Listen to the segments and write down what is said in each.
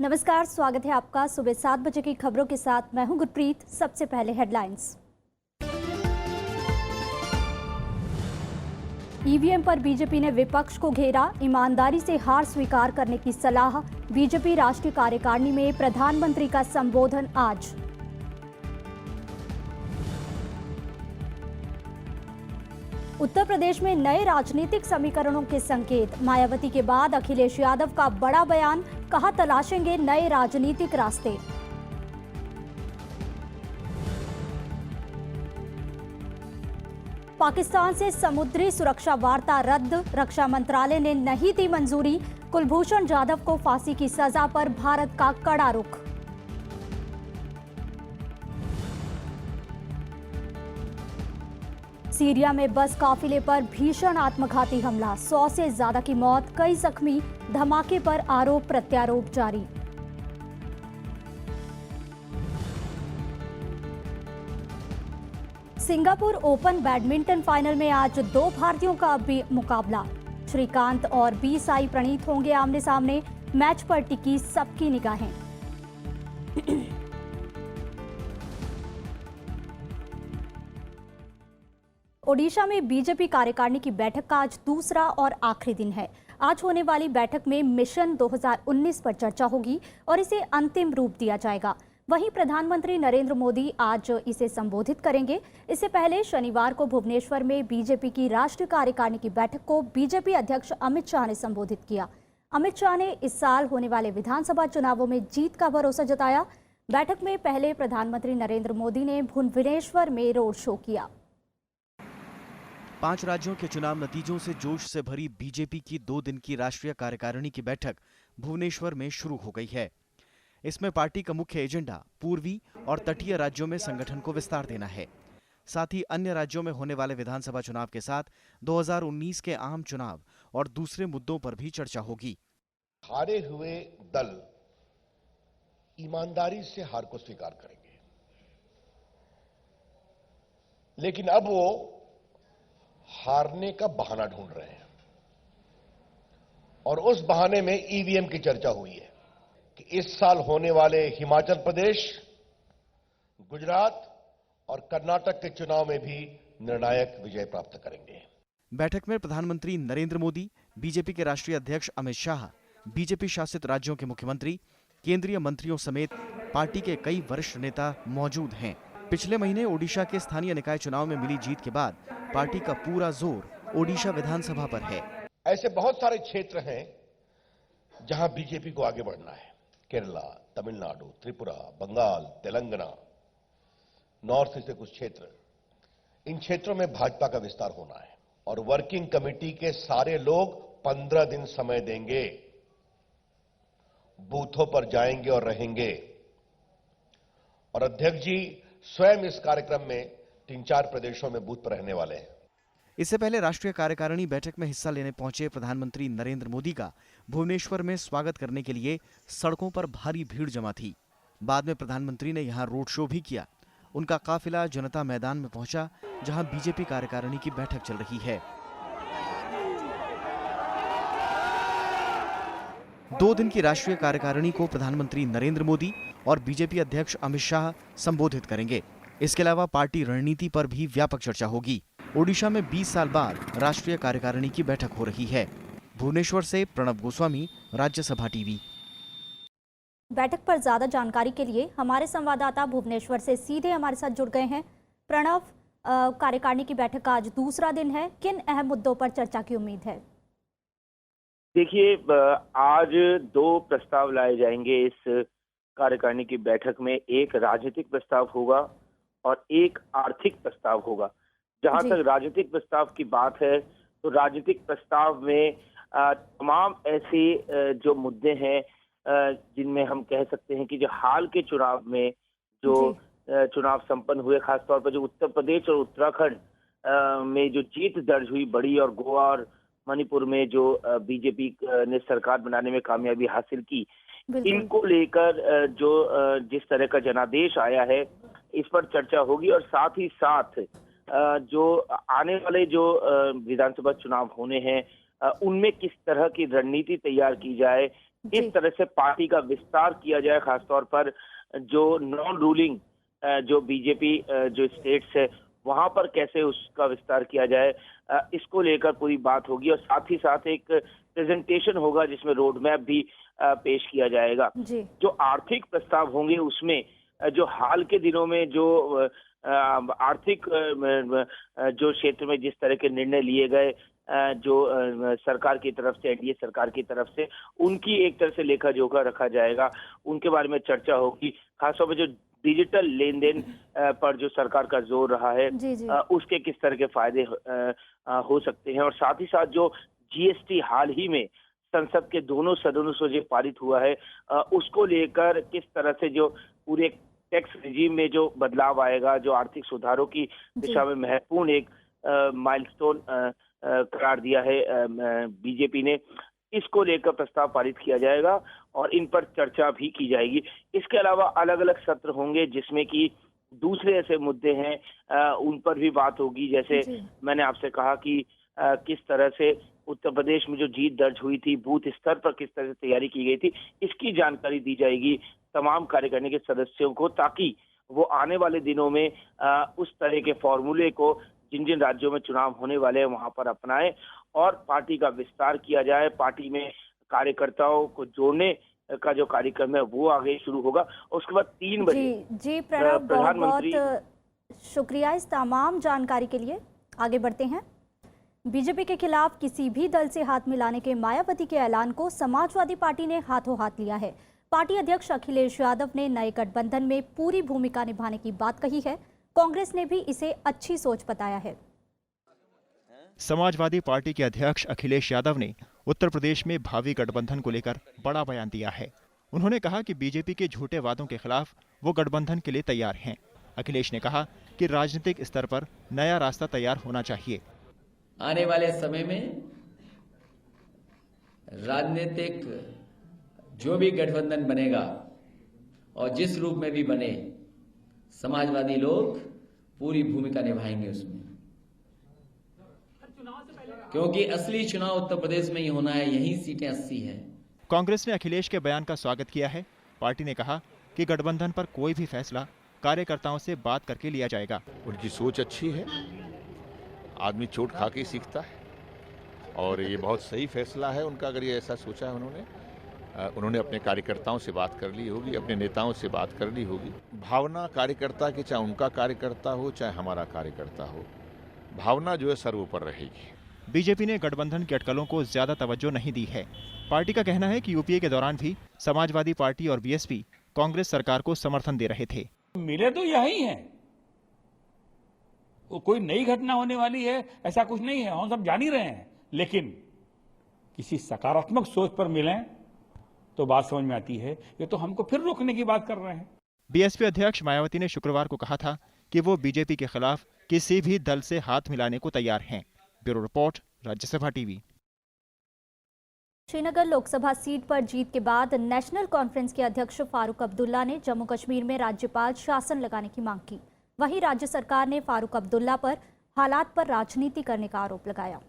नमस्कार, स्वागत है आपका सुबह 7 बजे की खबरों के साथ। मैं हूं गुरप्रीत। सबसे पहले हेडलाइंस। ईवीएम पर बीजेपी ने विपक्ष को घेरा, ईमानदारी से हार स्वीकार करने की सलाह। बीजेपी राष्ट्रीय कार्यकारिणी में प्रधानमंत्री का संबोधन आज। उत्तर प्रदेश में नए राजनीतिक समीकरणों के संकेत। मायावती के बाद अखिलेश यादव का बड़ा बयान, कहा तलाशेंगे नए राजनीतिक रास्ते। पाकिस्तान से समुद्री सुरक्षा वार्ता रद्द, रक्षा मंत्रालय ने नहीं दी मंजूरी। कुलभूषण जाधव को फांसी की सजा पर भारत का कड़ा रुख। सीरिया में बस काफिले पर भीषण आत्मघाती हमला, 100 से ज्यादा की मौत, कई जख्मी। धमाके पर आरोप प्रत्यारोप जारी। सिंगापुर ओपन बैडमिंटन फाइनल में आज दो भारतीयों का भी मुकाबला। श्रीकांत और बी साई प्रणीत होंगे आमने सामने। मैच पर टिकी सबकी निगाहें। ओडिशा में बीजेपी कार्यकारिणी की बैठक का आज दूसरा और आखिरी दिन है। आज होने वाली बैठक में मिशन 2019 पर चर्चा होगी और इसे अंतिम रूप दिया जाएगा। वहीं प्रधानमंत्री नरेंद्र मोदी आज इसे संबोधित करेंगे। इससे पहले शनिवार को भुवनेश्वर में बीजेपी की राष्ट्रीय कार्यकारिणी की बैठक को बीजेपी अध्यक्ष अमित शाह ने संबोधित किया। अमित शाह ने इस साल होने वाले विधानसभा चुनावों में जीत का भरोसा जताया। बैठक में पहले प्रधानमंत्री नरेंद्र मोदी ने भुवनेश्वर में रोड शो किया। 5 राज्यों के चुनाव नतीजों से जोश से भरी बीजेपी की 2 दिन की राष्ट्रीय कार्यकारिणी की बैठक भुवनेश्वर में शुरू हो गई है। इसमें पार्टी का मुख्य एजेंडा पूर्वी और तटीय राज्यों में संगठन को विस्तार देना है। साथ ही अन्य राज्यों में होने वाले विधानसभा चुनाव के साथ 2019 के आम चुनाव और दूसरे मुद्दों पर भी चर्चा होगी। हारे हुए दल ईमानदारी से हार को स्वीकार करेंगे, लेकिन अब वो हारने का बहाना ढूंढ रहे हैं और उस बहाने में ईवीएम की चर्चा हुई है कि इस साल होने वाले हिमाचल प्रदेश, गुजरात और कर्नाटक के चुनाव में भी निर्णायक विजय प्राप्त करेंगे। बैठक में प्रधानमंत्री नरेंद्र मोदी, बीजेपी के राष्ट्रीय अध्यक्ष अमित शाह, बीजेपी शासित राज्यों के मुख्यमंत्री, केंद्रीय मंत्रियों समेत पार्टी के कई वरिष्ठ नेता मौजूद हैं। पिछले महीने ओडिशा के स्थानीय निकाय चुनाव में मिली जीत के बाद पार्टी का पूरा जोर ओडिशा विधानसभा पर है। ऐसे बहुत सारे क्षेत्र हैं जहां बीजेपी को आगे बढ़ना है। केरला, तमिलनाडु, त्रिपुरा, बंगाल, तेलंगाना, नॉर्थ ईस्ट के कुछ क्षेत्र, इन क्षेत्रों में भाजपा का विस्तार होना है और वर्किंग कमेटी के सारे लोग 15 दिन समय देंगे, बूथों पर जाएंगे और रहेंगे। और अध्यक्ष जी स्वयं इस कार्यक्रम में 3-4 प्रदेशों में बूथ पर रहने वाले हैं। इससे पहले राष्ट्रीय कार्यकारिणी बैठक में हिस्सा लेने पहुंचे प्रधानमंत्री नरेंद्र मोदी का भुवनेश्वर में स्वागत करने के लिए सड़कों पर भारी भीड़ जमा थी। बाद में प्रधानमंत्री ने यहां रोड शो भी किया। उनका काफिला जनता मैदान में पहुंचा, जहां बीजेपी कार्यकारिणी की बैठक चल रही है। 2 दिन की राष्ट्रीय कार्यकारिणी को प्रधानमंत्री नरेंद्र मोदी और बीजेपी अध्यक्ष अमित शाह संबोधित करेंगे। इसके अलावा पार्टी रणनीति पर भी व्यापक चर्चा होगी। ओडिशा में 20 साल बाद राष्ट्रीय कार्यकारिणी की बैठक हो रही है। भुवनेश्वर से प्रणव गोस्वामी, राज्यसभा टीवी। बैठक पर ज्यादा जानकारी के लिए हमारे संवाददाता भुवनेश्वर से सीधे हमारे साथ जुड़ गए हैं। प्रणव, कार्यकारिणी की बैठक का आज दूसरा दिन है, किन अहम मुद्दों पर चर्चा की उम्मीद है? देखिए, आज 2 प्रस्ताव लाए जाएंगे इस कार्यकारिणी की बैठक में। एक राजनीतिक प्रस्ताव होगा और एक आर्थिक प्रस्ताव होगा। जहां तक राजनीतिक प्रस्ताव की बात है तो राजनीतिक प्रस्ताव में तमाम ऐसे जो मुद्दे हैं जिनमें हम कह सकते हैं कि जो हाल के चुनाव में जो चुनाव संपन्न हुए, खासतौर पर जो उत्तर प्रदेश और उत्तराखंड में जो जीत दर्ज हुई बड़ी, और गोवा और मणिपुर में जो बीजेपी ने सरकार बनाने में कामयाबी हासिल की, इनको लेकर जो जिस तरह का जनादेश आया है इस पर चर्चा होगी। और साथ ही साथ जो आने वाले जो विधानसभा चुनाव होने हैं उनमें किस तरह की रणनीति तैयार की जाए, इस तरह से पार्टी का विस्तार किया जाए, खासतौर पर जो नॉन रूलिंग जो बीजेपी जो स्टेट्स है वहां पर कैसे उसका विस्तार किया जाए, इसको लेकर पूरी बात होगी। और साथ ही साथ एक प्रेजेंटेशन होगा जिसमें रोड मैप भी पेश किया जाएगा। जो आर्थिक प्रस्ताव होंगे उसमें जो हाल के दिनों में जो आर्थिक जो क्षेत्र में जिस तरह के निर्णय लिए गए जो सरकार की तरफ से, एनडीए सरकार की तरफ से, उनकी एक तरह से लेखा जोखा रखा जाएगा, उनके बारे में चर्चा होगी। खासतौर पर जो डिजिटल लेन देन पर जो सरकार का जोर रहा है उसके किस तरह के फायदे हो सकते हैं, और साथ ही साथ जो जीएसटी हाल ही में संसद के दोनों सदनों से जो पारित हुआ है उसको लेकर किस तरह से जो पूरे टैक्स रिजीम में जो बदलाव आएगा, जो आर्थिक सुधारों की दिशा में महत्वपूर्ण एक माइलस्टोन करार दिया है बीजेपी ने, इसको लेकर प्रस्ताव पारित किया जाएगा और इन पर चर्चा भी की जाएगी। इसके अलावा अलग अलग सत्र होंगे जिसमें कि दूसरे ऐसे मुद्दे हैं उन पर भी बात होगी। जैसे मैंने आपसे कहा कि किस तरह से उत्तर प्रदेश में जो जीत दर्ज हुई थी, बूथ स्तर पर किस तरह से तैयारी की गई थी, इसकी जानकारी दी जाएगी तमाम कार्यकारिणी के सदस्यों को, ताकि वो आने वाले दिनों में उस तरह के फॉर्मूले को जिन जिन राज्यों में चुनाव होने वाले हैं वहां पर अपनाएं और पार्टी का विस्तार किया जाए। पार्टी में कार्यकर्ताओं को जोड़ने का जो कार्यक्रम है वो आगे शुरू होगा। और उसके बाद 3 बजे जी प्रणब, बहुत शुक्रिया इस तमाम जानकारी के लिए। आगे बढ़ते हैं। बीजेपी के खिलाफ किसी भी दल से हाथ मिलाने के मायावती के ऐलान को समाजवादी पार्टी ने हाथों हाथ लिया है। पार्टी अध्यक्ष अखिलेश यादव ने नए गठबंधन में पूरी भूमिका निभाने की बात कही है। कांग्रेस ने भी इसे अच्छी सोच बताया है। समाजवादी पार्टी के अध्यक्ष अखिलेश यादव ने उत्तर प्रदेश में भावी गठबंधन को लेकर बड़ा बयान दिया है। उन्होंने कहा कि बीजेपी के झूठे वादों के खिलाफ वो गठबंधन के लिए तैयार हैं। अखिलेश ने कहा कि राजनीतिक स्तर पर नया रास्ता तैयार होना चाहिए। आने वाले समय में राजनीतिक जो भी गठबंधन बनेगा और जिस रूप में भी बने, समाजवादी लोग पूरी भूमिका निभाएंगे उसमें, क्योंकि असली चुनाव उत्तर प्रदेश में ही होना है, यही सीटें 80 हैं। कांग्रेस ने अखिलेश के बयान का स्वागत किया है। पार्टी ने कहा कि गठबंधन पर कोई भी फैसला कार्यकर्ताओं से बात करके लिया जाएगा। उनकी सोच अच्छी है, आदमी चोट खा के सीखता है और ये बहुत सही फैसला है उनका। अगर ये ऐसा सोचा है उन्होंने अपने कार्यकर्ताओं से बात कर ली होगी, अपने नेताओं से बात कर ली होगी। भावना कार्यकर्ता की, चाहे उनका कार्यकर्ता हो चाहे हमारा कार्यकर्ता हो, भावना जो है सर्वोपरि रहेगी। बीजेपी ने गठबंधन की अटकलों को ज्यादा तवज्जो नहीं दी है। पार्टी का कहना है कि यूपीए के दौरान भी समाजवादी पार्टी और बीएसपी कांग्रेस सरकार को समर्थन दे रहे थे। मिले तो यही है, वो कोई नई घटना होने वाली है ऐसा कुछ नहीं है, हम सब जान ही रहे हैं। लेकिन किसी सकारात्मक सोच पर मिलें तो बात समझ में आती है। ये तो हमको फिर रोकने की बात कर रहे हैं। बीएसपी अध्यक्ष मायावती ने शुक्रवार को कहा था कि वो बीजेपी के खिलाफ किसी भी दल से हाथ मिलाने को तैयार हैं। Bureau report, Rajya Sabha TV. Srinagar Lok Sabha seat पर जीत के बाद नेशनल कॉन्फ्रेंस के अध्यक्ष फारूक अब्दुल्ला ने जम्मू कश्मीर में राज्यपाल शासन लगाने की मांग की। वहीं राज्य सरकार ने फारूक अब्दुल्ला पर हालात पर राजनीति करने का आरोप लगाया।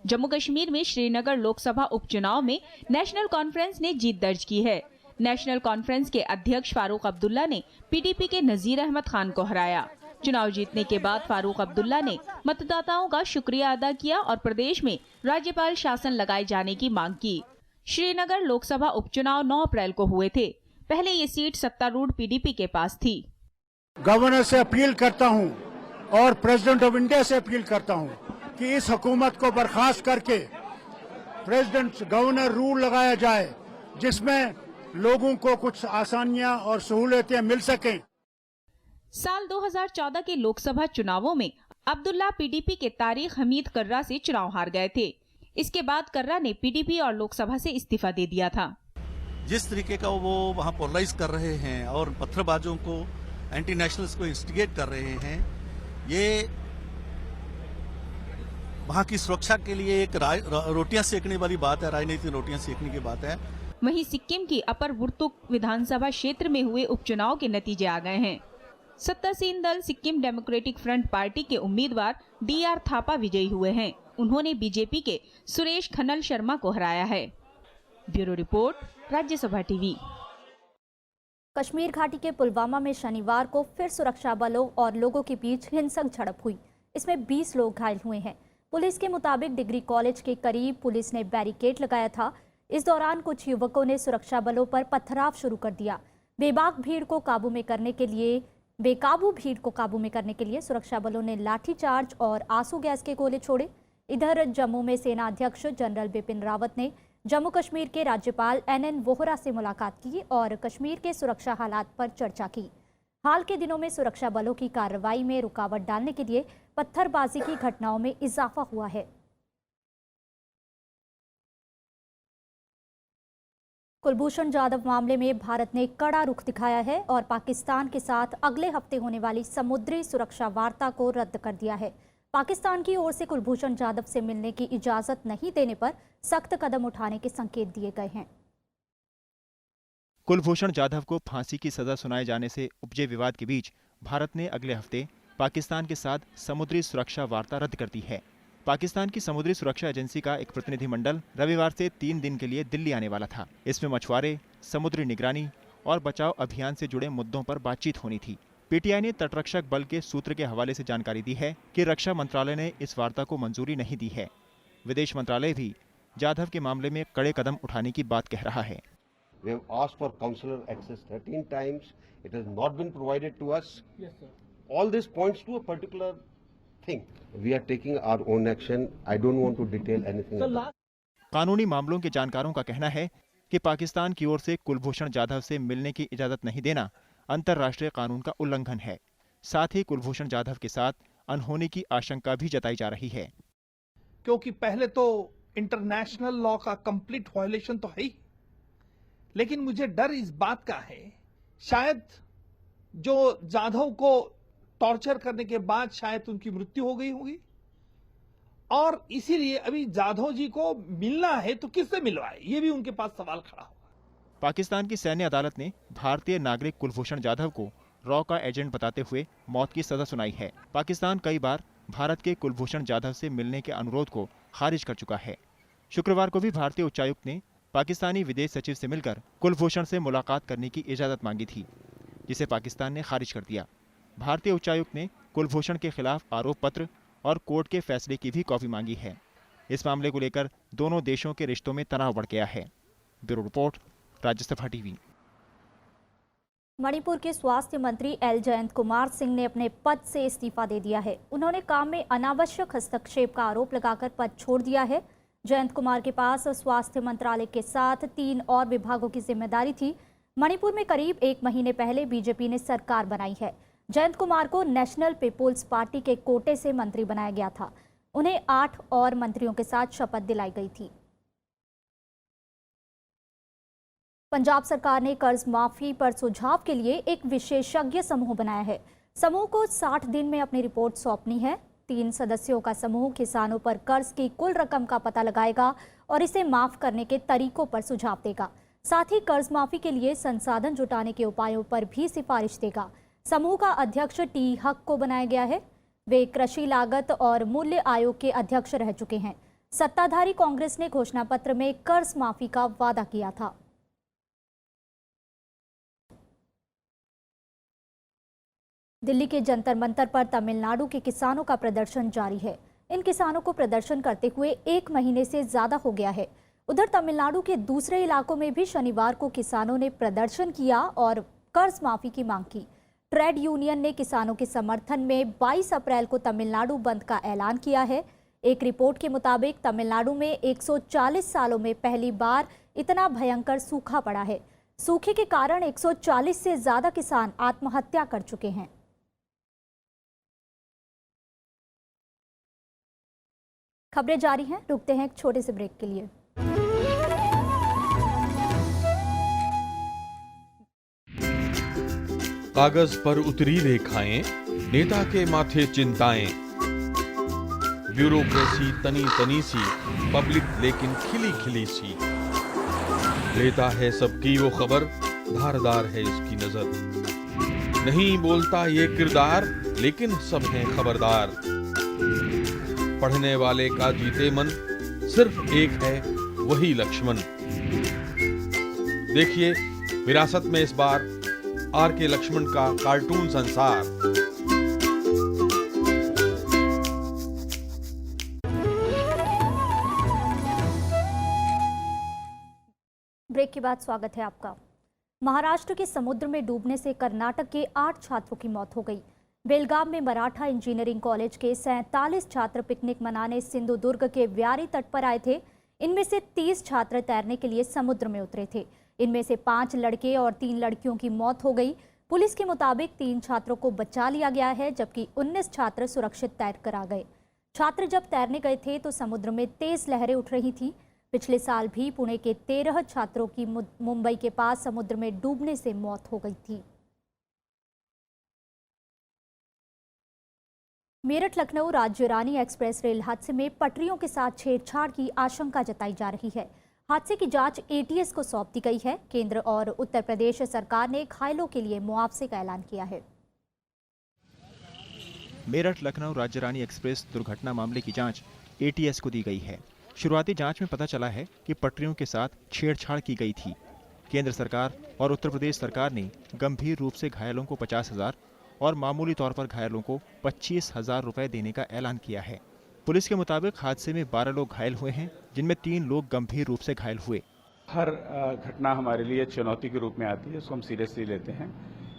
जम्मू कश्मीर में श्रीनगर लोकसभा उपचुनाव में नेशनल कॉन्फ्रेंस ने जीत दर्ज की है। नेशनल कॉन्फ्रेंस के अध्यक्ष फारूक अब्दुल्ला ने पीडीपी के नजीर अहमद खान को हराया। चुनाव जीतने के बाद फारूक अब्दुल्ला ने मतदाताओं का शुक्रिया अदा किया और प्रदेश में राज्यपाल शासन लगाए जाने की मांग की। श्रीनगर लोकसभा उपचुनाव 9 अप्रैल को हुए थे। पहले ये सीट सत्तारूढ़ पीडीपी के पास थी। गवर्नर से अपील करता हूं और प्रेसिडेंट ऑफ इंडिया से अपील करता हूं कि इस हुकूमत को बर्खास्त करके प्रेसिडेंट गवर्नर रूल लगाया जाए, जिसमें लोगों को कुछ आसानियां और सहूलियतें मिल सकें। साल 2014 के लोकसभा चुनावों में अब्दुल्ला पीडीपी के तारिक हमीद कर्रा से चुनाव हार गए थे। इसके बाद कर्रा ने पीडीपी और लोकसभा से इस्तीफा दे दिया था। जिस तरीके का वो वहाँ पोलराइज कर रहे हैं और पत्थरबाजों को, एंटी नेशनल्स को इंस्टिगेट कर रहे हैं, ये वहाँ की सुरक्षा के लिए एक रोटियां सेकने वाली बात है, राजनीतिक रोटियां सेकने की बात है। वहीं सिक्किम की अपर वुर्तुक विधानसभा क्षेत्र में हुए उपचुनाव के नतीजे आ गए हैं। सत्तासीन दल सिक्किम डेमोक्रेटिक फ्रंट पार्टी के उम्मीदवार डीआर थापा विजयी हुए हैं। उन्होंने बीजेपी के सुरेश खन्नल शर्मा को हराया है। Bureau report, Rajya Sabha TV. Kashmir घाटी के पुलवामा में शनिवार को फिर सुरक्षा बलों और लोगों के बीच हिंसक झड़प हुई। इसमें 20 लोग घायल हुए हैं। पुलिस के मुताबिक डिग्री कॉलेज के करीब पुलिस ने बैरिकेड लगाया था। इस दौरान कुछ युवकों ने सुरक्षा बलों पर पथराव शुरू कर दिया। बेकाबू भीड़ को काबू में करने के लिए सुरक्षा बलों ने लाठीचार्ज और आंसू गैस के गोले छोड़े। इधर जम्मू में सेना अध्यक्ष जनरल बिपिन रावत ने जम्मू कश्मीर के राज्यपाल NN वोहरा से मुलाकात की और कश्मीर के सुरक्षा हालात पर चर्चा की। हाल के दिनों में सुरक्षा बलों की कार्रवाई में रुकावट डालने के लिए पत्थरबाजी की घटनाओं में इजाफा हुआ है। कुलभूषण जाधव मामले में भारत ने कड़ा रुख दिखाया है और पाकिस्तान के साथ अगले हफ्ते होने वाली समुद्री सुरक्षा वार्ता को रद्द कर दिया है। पाकिस्तान की ओर से कुलभूषण जाधव से मिलने की इजाजत नहीं देने पर सख्त कदम उठाने के संकेत दिए गए हैं। कुलभूषण जाधव को फांसी की सजा सुनाए जाने से उपजे विवाद के बीच भारत ने अगले हफ्ते पाकिस्तान के साथ समुद्री सुरक्षा वार्ता रद्द कर दी है। पाकिस्तान की समुद्री सुरक्षा एजेंसी का एक प्रतिनिधिमंडल रविवार से 3 दिन के लिए दिल्ली आने वाला था। इसमें मछुआरे, समुद्री निगरानी और बचाव अभियान से जुड़े मुद्दों पर बातचीत होनी थी। पीटीआई ने तटरक्षक बल के सूत्र के हवाले से जानकारी दी है कि रक्षा मंत्रालय ने इस वार्ता को मंजूरी नहीं दी है। विदेश मंत्रालय भी जाधव के मामले में कड़े कदम उठाने की बात कह रहा है। We have asked for consular access 13 times. It has not been provided to us. Yes, sir. All this points to a particular thing. We are taking our own action. I don't want to detail anything. कानूनी मामलों के जानकारों का कहना है कि पाकिस्तान की ओर से कुलभूषण जाधव से मिलने की इजाजत नहीं देना अंतर्राष्ट्रीय कानून का उल्लंघन है। साथ ही कुलभूषण जाधव के साथ अनहोनी की आशंका भी जताई जा रही है। क्योंकि पहले तो इंटरनेशनल लॉ का कंप्लीट वायलेशन तो है ही, लेकिन मुझे डर इस बात का है, शायद जो जाधव को टॉर्चर करने के बाद शायद उनकी मृत्यु हो गई होगी और इसीलिए अभी जाधव जी को मिलना है तो किससे मिलवाए, ये भी उनके पास सवाल खड़ा होगा। पाकिस्तान की सैन्य अदालत ने भारतीय नागरिक कुलभूषण जाधव को रॉ का एजेंट बताते हुए मौत की सजा सुनाई है। पाकिस्तान कई बार भारत के कुलभूषण जाधव से मिलने के अनुरोध को खारिज कर चुका है। शुक्रवार को भी भारतीय उच्चायुक्त ने पाकिस्तानी विदेश सचिव से मिलकर कुलभूषण से मुलाकात करने की इजाजत मांगी थी, जिसे पाकिस्तान ने खारिज कर दिया। भारतीय उच्चायुक्त ने कुलभूषण के खिलाफ आरोप पत्र और कोर्ट के फैसले की भी कॉपी मांगी है। इस मामले को लेकर दोनों देशों के रिश्तों में तनाव बढ़ गया है। Bureau report, Rajya Sabha TV. Manipur के स्वास्थ्य मंत्री एल जयंत कुमार सिंह ने अपने पद से इस्तीफा दे दिया है। उन्होंने काम में अनावश्यक हस्तक्षेप का आरोप लगाकर पद छोड़ दिया है। जयंत कुमार के पास स्वास्थ्य मंत्रालय के साथ 3 और विभागों की जिम्मेदारी थी। मणिपुर में करीब 1 महीने पहले बीजेपी ने सरकार बनाई है। जयंत कुमार को नेशनल पीपुल्स पार्टी के कोटे से मंत्री बनाया गया था। उन्हें 8 और मंत्रियों के साथ शपथ दिलाई गई थी। पंजाब सरकार ने कर्ज माफी पर सुझाव के लिए एक विशेषज्ञ समूह बनाया है। समूह को 60 दिन में अपनी रिपोर्ट सौंपनी है। 3 सदस्यों का समूह किसानों पर कर्ज की कुल रकम का पता लगाएगा और इसे माफ करने के तरीकों पर सुझाव देगा। साथ ही कर्ज माफी के लिए संसाधन जुटाने के उपायों पर भी सिफारिश देगा। समूह का अध्यक्ष टी हक को बनाया गया है। वे कृषि लागत और मूल्य आयोग के अध्यक्ष रह चुके हैं। सत्ताधारी कांग्रेस ने घोषणा पत्र में कर्ज माफी का वादा किया था। दिल्ली के जंतर मंतर पर तमिलनाडु के किसानों का प्रदर्शन जारी है। इन किसानों को प्रदर्शन करते हुए 1 महीने से ज्यादा हो गया है। उधर तमिलनाडु के दूसरे इलाकों में भी शनिवार को किसानों ने प्रदर्शन किया और कर्ज माफी की मांग की। ट्रेड यूनियन ने किसानों के समर्थन में 22 अप्रैल को तमिलनाडु बंद का ऐलान किया है। एक रिपोर्ट के मुताबिक तमिलनाडु में 140 सालों में पहली बार इतना भयंकर सूखा पड़ा है। सूखे के कारण 140 से ज्यादा किसान आत्महत्या कर चुके हैं। खबरें जारी हैं, रुकते हैं एक छोटे से ब्रेक के लिए। कागज पर उतरी रेखाएं, नेता के माथे चिंताएं, ब्यूरोक्रेसी तनी तनी सी, पब्लिक लेकिन खिली खिली सी। लेता है सबकी वो खबर, धारदार है इसकी नजर। नहीं बोलता ये किरदार, लेकिन सब हैं खबरदार। पढ़ने वाले का जीते मन, सिर्फ एक है वही लक्ष्मण। देखिए विरासत में इस बार R.K. लक्ष्मण का कार्टून संसार। ब्रेक के बाद स्वागत है आपका। महाराष्ट्र के समुद्र में डूबने से कर्नाटक के 8 छात्रों की मौत हो गई। बेलगाम में मराठा इंजीनियरिंग कॉलेज के 47 छात्र पिकनिक मनाने सिंधुदुर्ग के व्यारी तट पर आए थे। इनमें से 30 छात्र तैरने के लिए समुद्र में उतरे थे। इनमें से 5 लड़के और 3 लड़कियों की मौत हो गई। पुलिस के मुताबिक 3 छात्रों को बचा लिया गया है, जबकि 19 छात्र सुरक्षित तैरकर आ गए। छात्र जब तैरने गए थे तो समुद्र में तेज लहरें उठ रही थी। पिछले साल भी पुणे के 13 छात्रों की मुंबई के पास समुद्र में डूबने से मौत हो गई थी। मेरठ लखनऊ राज्य रानी एक्सप्रेस रेल हादसे में पटरियों के साथ छेड़छाड़ की आशंका जताई जा रही है। हादसे की जांच एटीएस को सौंप दी गई है। केंद्र और उत्तर प्रदेश सरकार ने घायलों के लिए मुआवजे का ऐलान किया है। मेरठ लखनऊ राज्य रानी एक्सप्रेस दुर्घटना मामले की जांच एटीएस को दी गई है। शुरुआती जांच में पता चला है कि पटरियों के साथ छेड़छाड़ की गई थी। केंद्र सरकार और उत्तर प्रदेश सरकार ने गंभीर रूप से घायलों को 50,000 और मामूली तौर पर घायलों को 25,000 रुपए देने का ऐलान किया है। पुलिस के मुताबिक हादसे में 12 लोग घायल हुए हैं, जिनमें 3 लोग गंभीर रूप से घायल हुए। हर घटना हमारे लिए चुनौती के रूप में आती है, इसको हम सीरियसली लेते हैं।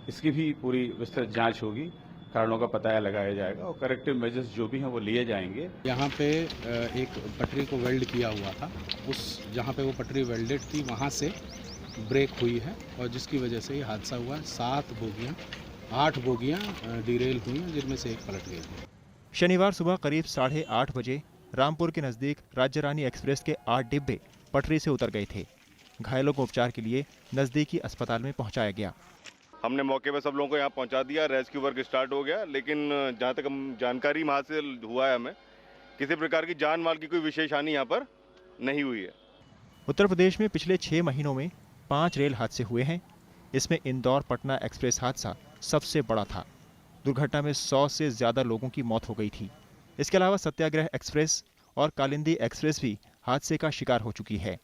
इसकी भी पूरी विस्तृत जांच होगी, कारणों का पता लगाया जाएगा और करेक्टिव मेजर्स जो भी हैं वो लिए जाएंगे। यहाँ पे एक पटरी को वेल्ड किया हुआ था, उस जहाँ पे वो पटरी वेल्डेड थी वहाँ से ब्रेक हुई है और जिसकी वजह से ये हादसा हुआ। 8 बोगियाँ डिरेल हुई हैं, जिनमें से एक पलट गई थी। शनिवार सुबह करीब 8:30 बजे रामपुर के नजदीक राज्य रानी एक्सप्रेस के 8 डिब्बे पटरी से उतर गए थे। घायलों को उपचार के लिए नजदीकी अस्पताल में पहुंचाया गया। हमने मौके पर सब लोगों को यहाँ पहुंचा दिया, रेस्क्यू वर्क स्टार्ट हो गया, लेकिन जहाँ तक हम जानकारी हासिल हुआ है, हमें किसी प्रकार की जान माल की कोई विशेष हानि यहाँ पर नहीं हुई है। उत्तर प्रदेश में पिछले 6 महीनों में 5 रेल हादसे हुए हैं। इसमें इंदौर पटना एक्सप्रेस हादसा सबसे बड़ा था। दुर्घटना में 100 से ज्यादा लोगों की मौत हो गई थी। इसके अलावा सत्याग्रह एक्सप्रेस और कालिंदी एक्सप्रेस भी हादसे का शिकार हो चुकी है।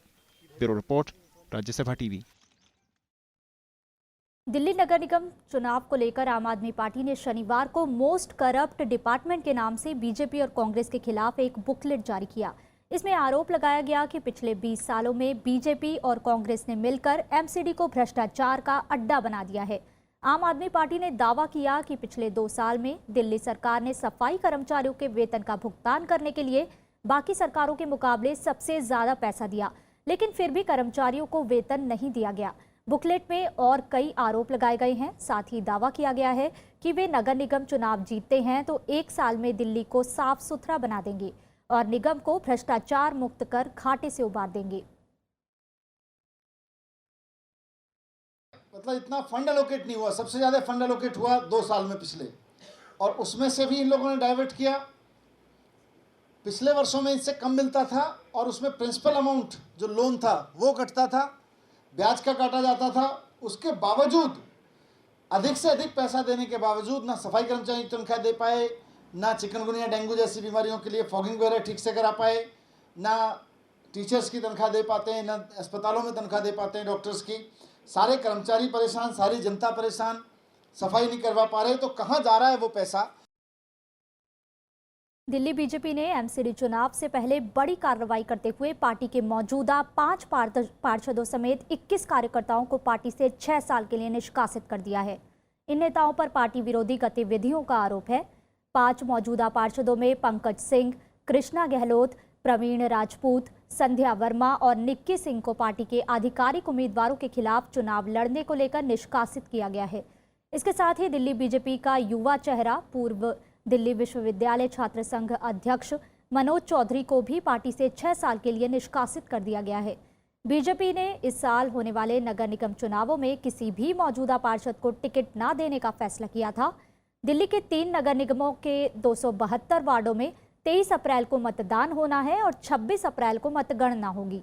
Bureau report, Rajya Sabha TV. Delhi नगर निगम चुनाव को लेकर आम आदमी पार्टी ने शनिवार को मोस्ट करप्ट डिपार्टमेंट के नाम से बीजेपी और कांग्रेस के खिलाफ एक बुकलेट जारी किया। इसमें आरोप लगाया गया कि पिछले 20 सालों में बीजेपी और कांग्रेस ने मिलकर एमसीडी को भ्रष्टाचार का अड्डा बना दिया है। आम आदमी पार्टी ने दावा किया कि पिछले 2 साल में दिल्ली सरकार ने सफाई कर्मचारियों के वेतन का भुगतान करने के लिए बाकी सरकारों के मुकाबले सबसे ज्यादा पैसा दिया, लेकिन फिर भी कर्मचारियों को वेतन नहीं दिया गया। बुकलेट में और कई आरोप लगाए गए हैं। साथ ही दावा किया गया है कि वे नगर निगम चुनाव जीतते हैं तो 1 साल में दिल्ली को साफ सुथरा बना देंगे और निगम को भ्रष्टाचार मुक्त कर घाटे से उबार देंगे। मतलब इतना फंड एलोकेट नहीं हुआ, सबसे ज्यादा फंड एलोकेट हुआ 2 साल में पिछले, और उसमें से भी इन लोगों ने डाइवर्ट किया। पिछले वर्षों में इससे कम मिलता था और उसमें प्रिंसिपल अमाउंट जो लोन था वो कटता था, ब्याज का काटा जाता था। उसके बावजूद अधिक से अधिक पैसा देने के बावजूद ना सफाई कर्मचारी की तनख्वाह दे पाए, ना चिकनगुनिया डेंगू जैसी बीमारियों के लिए फॉगिंग वगैरह ठीक से करा पाए, ना टीचर्स की तनख्वाह दे पाते हैं, ना अस्पतालों में तनख्वाह दे पाते हैं डॉक्टर्स की। सारे कर्मचारी परेशान, सारी जनता परेशान, सफाई नहीं करवा पा रहे, तो कहाँ जा रहा है वो पैसा। दिल्ली बीजेपी ने एमसीडी चुनाव से पहले बड़ी कार्रवाई करते हुए पार्टी के मौजूदा 5 पार्षदों समेत 21 कार्यकर्ताओं को पार्टी से 6 साल के लिए निष्कासित कर दिया है। इन नेताओं पर पार्टी विरोधी गतिविधियों का आरोप है। 5 मौजूदा पार्षदों में पंकज सिंह, कृष्णा गहलोत, प्रवीण राजपूत, संध्या वर्मा और निक्की सिंह को पार्टी के आधिकारिक उम्मीदवारों के खिलाफ चुनाव लड़ने को लेकर निष्कासित किया गया है। इसके साथ ही दिल्ली बीजेपी का युवा चेहरा, पूर्व दिल्ली विश्वविद्यालय छात्र संघ अध्यक्ष मनोज चौधरी को भी पार्टी से 6 साल के लिए निष्कासित कर दिया गया है। बीजेपी ने इस साल होने वाले नगर निगम चुनावों में किसी भी मौजूदा पार्षद को टिकट न देने का फैसला किया था। दिल्ली के 3 नगर निगमों के 272 वार्डों में 23 अप्रैल को मतदान होना है और 26 अप्रैल को मतगणना होगी।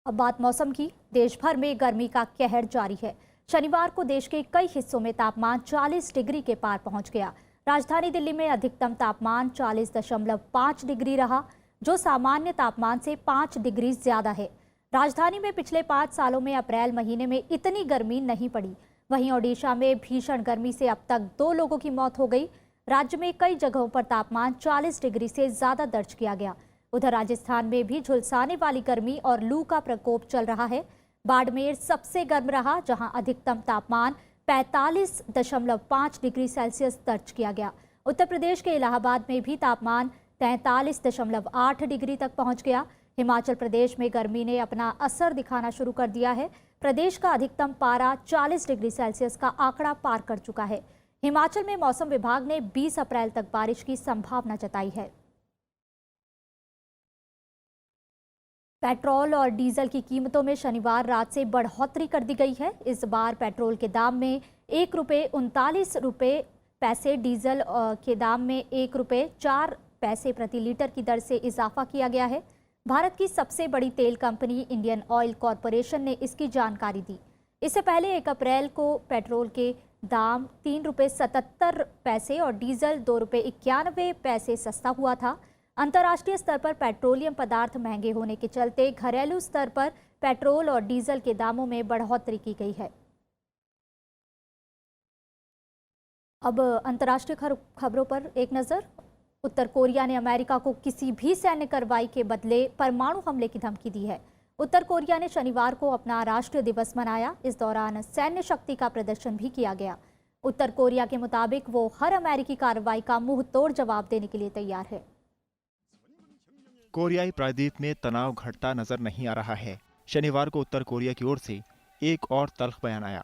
अब बात मौसम की। देश भर में गर्मी का कहर जारी है। शनिवार को देश के कई हिस्सों में तापमान 40 डिग्री के पार पहुंच गया। राजधानी दिल्ली में अधिकतम तापमान 40.5 डिग्री रहा। जो सामान्य तापमान से 5 डिग्री ज्यादा है। राजधानी में पिछले 5 सालों में अप्रैल महीने में इतनी गर्मी नहीं पड़ी। वहीं ओडिशा में भीषण गर्मी से अब तक 2 लोगों की मौत हो गई। राज्य में कई जगहों पर तापमान 40 डिग्री से ज्यादा दर्ज किया गया। उधर राजस्थान में भी झुलसाने वाली गर्मी और लू का प्रकोप चल रहा है। बाड़मेर सबसे गर्म रहा, जहां अधिकतम तापमान 45.5 डिग्री सेल्सियस दर्ज किया गया। उत्तर प्रदेश के इलाहाबाद में भी तापमान 43.8 डिग्री तक पहुंच गया। हिमाचल प्रदेश में गर्मी ने अपना असर दिखाना शुरू कर दिया है। प्रदेश का अधिकतम पारा 40 डिग्री सेल्सियस का आंकड़ा पार कर चुका है। हिमाचल में मौसम विभाग ने 20 अप्रैल तक बारिश की संभावना जताई है। पेट्रोल और डीजल की कीमतों में शनिवार रात से बढ़ोतरी कर दी गई है। इस बार पेट्रोल के दाम में ₹1.39, डीजल के दाम में ₹1.04 प्रति लीटर की दर से इजाफा किया गया है। भारत की सबसे बड़ी तेल कंपनी इंडियन ऑयल कॉरपोरेशन ने इसकी जानकारी दी। इससे पहले 1 अप्रैल को पेट्रोल के दाम ₹3.77 और डीजल ₹2.91 सस्ता हुआ था। अंतर्राष्ट्रीय स्तर पर पेट्रोलियम पदार्थ महंगे होने के चलते घरेलू स्तर पर पेट्रोल और डीजल के दामों में बढ़ोतरी की गई है। अब अंतर्राष्ट्रीय खबरों पर एक नजर। उत्तर कोरिया ने अमेरिका को किसी भी सैन्य कार्रवाई के बदले परमाणु हमले की धमकी दी है। उत्तर कोरिया ने शनिवार को अपना राष्ट्रीय दिवस मनाया। इस दौरान सैन्य शक्ति का प्रदर्शन भी किया गया। उत्तर कोरिया के मुताबिक वो हर अमेरिकी कार्रवाई का मुंह तोड़ जवाब देने के लिए तैयार है। कोरियाई प्रायद्वीप में तनाव घटता नजर नहीं आ रहा है। शनिवार को उत्तर कोरिया की ओर से एक और तल्ख बयान आया।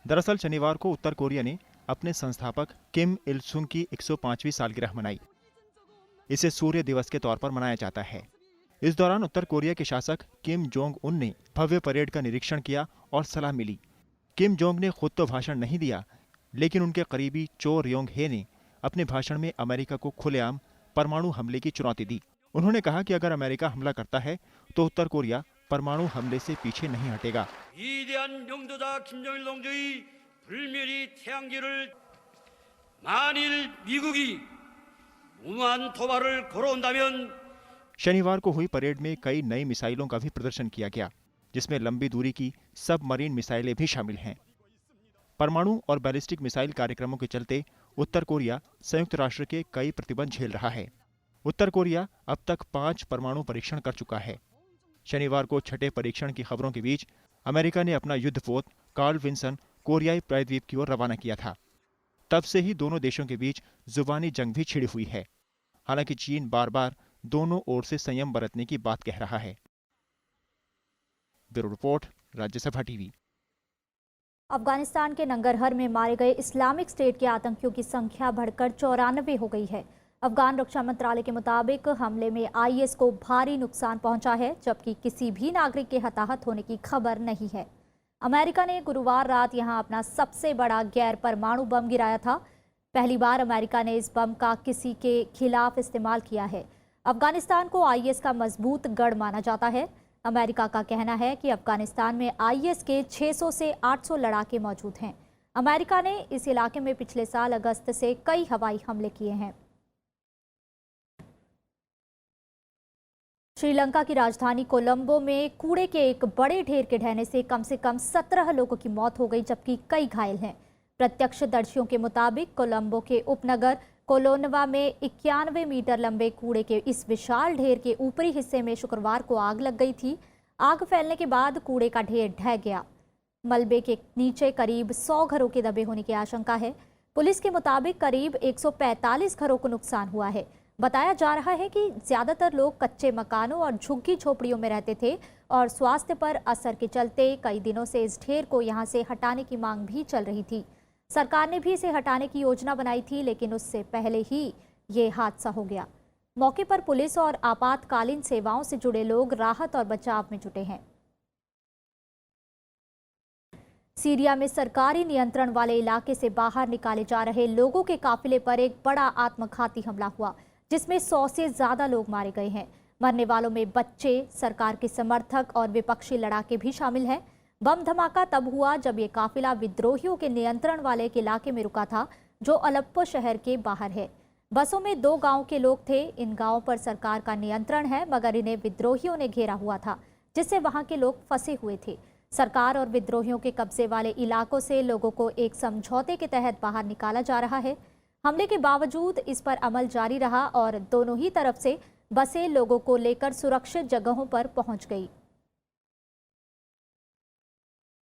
दरअसल शनिवार को उत्तर कोरिया ने अपने संस्थापक किम इल सुंग की 105वीं सालगिरह मनाई। इसे सूर्य दिवस के तौर पर मनाया जाता है। इस दौरान उत्तर कोरिया के शासक किम जोंग उन ने भव्य परेड का निरीक्षण किया और सलामी ली। किम जोंग ने खुद तो भाषण नहीं दिया, लेकिन उनके करीबी चो रियोंग हे ने अपने भाषण में अमेरिका को खुलेआम परमाणु हमले की चुनौती दी। उन्होंने कहा कि अगर अमेरिका हमला करता है तो उत्तर कोरिया परमाणु हमले से पीछे नहीं हटेगा। शनिवार को हुई परेड में कई नई मिसाइलों का भी प्रदर्शन किया गया, जिसमें लंबी दूरी की सबमरीन मिसाइलें भी शामिल हैं। परमाणु और बैलिस्टिक मिसाइल कार्यक्रमों के चलते उत्तर कोरिया संयुक्त राष्ट्र के कई प्रतिबंध झेल रहा है। उत्तर कोरिया अब तक 5 परमाणु परीक्षण कर चुका है। शनिवार को छठे परीक्षण की खबरों के बीच अमेरिका ने अपना युद्धपोत कार्ल विंसन कोरियाई प्रायद्वीप की ओर रवाना किया था। तब से ही दोनों देशों के बीच जुबानी जंग भी छिड़ी हुई है। हालांकि चीन बार बार दोनों ओर से संयम बरतने की बात कह रहा है। Bureau report, Rajya Sabha TV. Afghanistan के नंगरहर में मारे गए इस्लामिक स्टेट के आतंकियों की संख्या बढ़कर 94 हो गई है। अफगान रक्षा मंत्रालय के मुताबिक हमले में आईएस को भारी नुकसान पहुंचा है, जबकि किसी भी नागरिक के हताहत होने की खबर नहीं है। अमेरिका ने गुरुवार रात यहां अपना सबसे बड़ा गैर परमाणु बम गिराया था। पहली बार अमेरिका ने इस बम का किसी के खिलाफ इस्तेमाल किया है। अफगानिस्तान को आईएस का मजबूत गढ़ माना जाता है। अमेरिका का कहना है कि अफगानिस्तान में आईएस के 600 से 800 लड़ाके मौजूद हैं। अमेरिका ने इस इलाके में पिछले साल अगस्त से कई हवाई हमले किए हैं। श्रीलंका की राजधानी कोलंबो में कूड़े के एक बड़े ढेर के ढहने से कम 17 लोगों की मौत हो गई, जबकि कई घायल हैं। प्रत्यक्षदर्शियों के मुताबिक कोलंबो के उपनगर कोलोनवा में 91 मीटर लंबे कूड़े के इस विशाल ढेर के ऊपरी हिस्से में शुक्रवार को आग लग गई थी। आग फैलने के बाद कूड़े का ढेर ढह गया। मलबे के नीचे करीब 100 घरों के दबे होने की आशंका है। पुलिस के मुताबिक करीब 145 घरों को नुकसान हुआ है। बताया जा रहा है कि ज्यादातर लोग कच्चे मकानों और झुग्गी झोपड़ियों में रहते थे और स्वास्थ्य पर असर के चलते कई दिनों से इस ढेर को यहां से हटाने की मांग भी चल रही थी। सरकार ने भी इसे हटाने की योजना बनाई थी, लेकिन उससे पहले ही ये हादसा हो गया। मौके पर पुलिस और आपातकालीन सेवाओं से जुड़े लोग राहत और बचाव में जुटे हैं। सीरिया में सरकारी नियंत्रण वाले इलाके से बाहर निकाले जा रहे लोगों के काफिले पर एक बड़ा आत्मघाती हमला हुआ, जिसमें 100 से ज्यादा लोग मारे गए हैं। मरने वालों में बच्चे, सरकार के समर्थक और विपक्षी लड़ाके भी शामिल हैं। बम धमाका तब हुआ जब ये काफिला विद्रोहियों के नियंत्रण वाले एक इलाके में रुका था, जो अलेप्पो शहर के बाहर है। बसों में 2 गांव के लोग थे। इन गांवों पर सरकार का नियंत्रण है, मगर इन्हें विद्रोहियों ने घेरा हुआ था, जिससे वहां के लोग फंसे हुए थे। सरकार और विद्रोहियों के कब्जे वाले इलाकों से लोगों को एक समझौते के तहत बाहर निकाला जा रहा है। हमले के बावजूद इस पर अमल जारी रहा और दोनों ही तरफ से बसें लोगों को लेकर सुरक्षित जगहों पर पहुंच गई।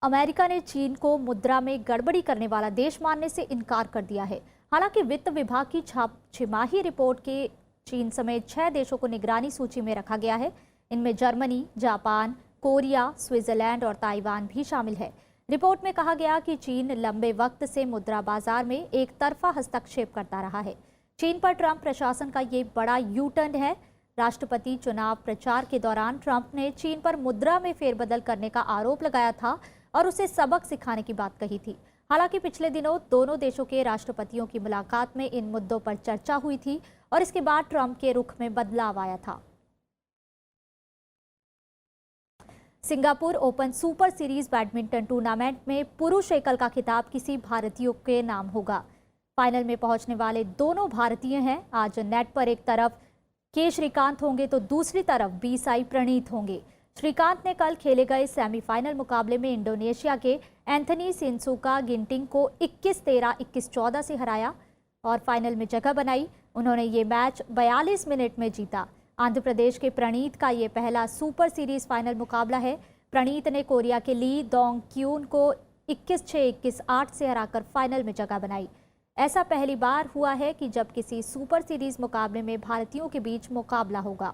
अमेरिका ने चीन को मुद्रा में गड़बड़ी करने वाला देश मानने से इनकार कर दिया है। हालांकि वित्त विभाग की छमाही रिपोर्ट के चीन समेत 6 देशों को निगरानी सूची में रखा गया है। इनमें जर्मनी, जापान, कोरिया, स्विट्जरलैंड और ताइवान भी शामिल है। रिपोर्ट में कहा गया कि चीन लंबे वक्त से मुद्रा बाजार में एक तरफा हस्तक्षेप करता रहा है। चीन पर ट्रंप प्रशासन का ये बड़ा यू टर्न है। राष्ट्रपति चुनाव प्रचार के दौरान ट्रंप ने चीन पर मुद्रा में फेरबदल करने का आरोप लगाया था और उसे सबक सिखाने की बात कही थी। हालांकि पिछले दिनों दोनों देशों के राष्ट्रपतियों की मुलाकात में इन मुद्दों पर चर्चा हुई थी और इसके बाद ट्रंप के रुख में बदलाव आया था। Singapore open super series badminton tournament में पुरुष एकल का खिताब किसी भारतीय के नाम होगा। फाइनल में पहुंचने वाले दोनों भारतीय हैं। आज नेट पर एक तरफ के श्रीकांत होंगे तो दूसरी तरफ बी साई प्रणीत होंगे। श्रीकांत ने कल खेले गए सेमीफाइनल मुकाबले में इंडोनेशिया के एंथनी सिनसुका गिंटिंग को 21-13, 21-14 से हराया और फाइनल में जगह बनाई। उन्होंने ये मैच 42 मिनट में जीता। आंध्र प्रदेश के प्रणीत का ये पहला सुपर सीरीज फाइनल मुकाबला है। प्रणीत ने कोरिया के ली दोंग क्यून को 21-6, 21-8 से हराकर फाइनल में जगह बनाई। ऐसा पहली बार हुआ है कि जब किसी सुपर सीरीज मुकाबले में भारतीयों के बीच मुकाबला होगा।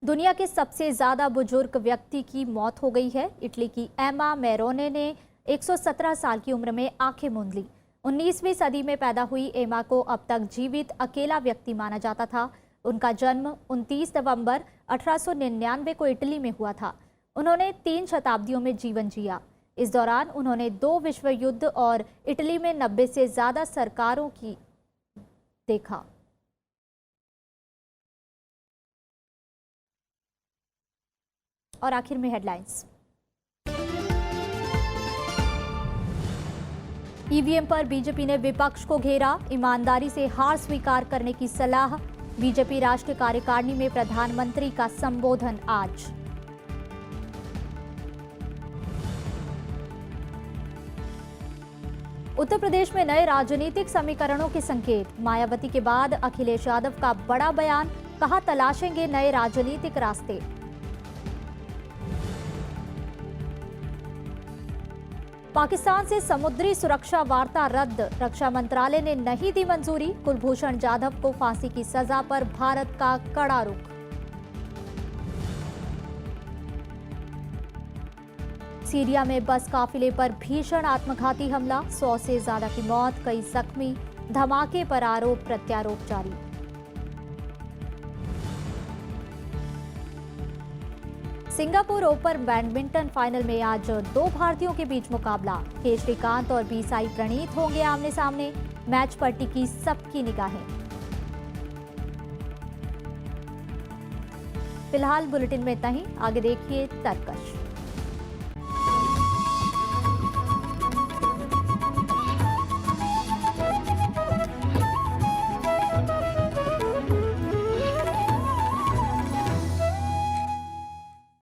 दुनिया के सबसे ज्यादा बुजुर्ग व्यक्ति की मौत हो गई है। इटली की एमा मेरोने ने 117 साल की उम्र में आंखें मूंद ली। 19वीं सदी में पैदा हुई एमा को अब तक जीवित अकेला व्यक्ति माना जाता था। उनका जन्म 29 नवंबर 1899 को इटली में हुआ था। उन्होंने 3 शताब्दियों में जीवन जिया। इस दौरान उन्होंने 2 विश्व युद्ध और इटली में 90 से ज्यादा सरकारों की देखा। और आखिर में हेडलाइंस। ईवीएम पर बीजेपी ने विपक्ष को घेरा, ईमानदारी से हार स्वीकार करने की सलाह। बीजेपी राष्ट्रीय कार्यकारिणी में प्रधानमंत्री का संबोधन आज। उत्तर प्रदेश में नए राजनीतिक समीकरणों के संकेत। मायावती के बाद अखिलेश यादव का बड़ा बयान, कहा तलाशेंगे नए राजनीतिक रास्ते। पाकिस्तान से समुद्री सुरक्षा वार्ता रद्द, रक्षा मंत्रालय ने नहीं दी मंजूरी। कुलभूषण जाधव को फांसी की सजा पर भारत का कड़ा रुख। सीरिया में बस काफिले पर भीषण आत्मघाती हमला, 100 से ज्यादा की मौत, कई जख्मी। धमाके पर आरोप प्रत्यारोप जारी। सिंगापुर ओपन बैडमिंटन फाइनल में आज 2 भारतीयों के बीच मुकाबला। के श्रीकांत और बी साई प्रणीत होंगे आमने सामने। मैच पर टिकी सबकी निगाहें। फिलहाल बुलेटिन में इतना ही। आगे देखिए तरकश।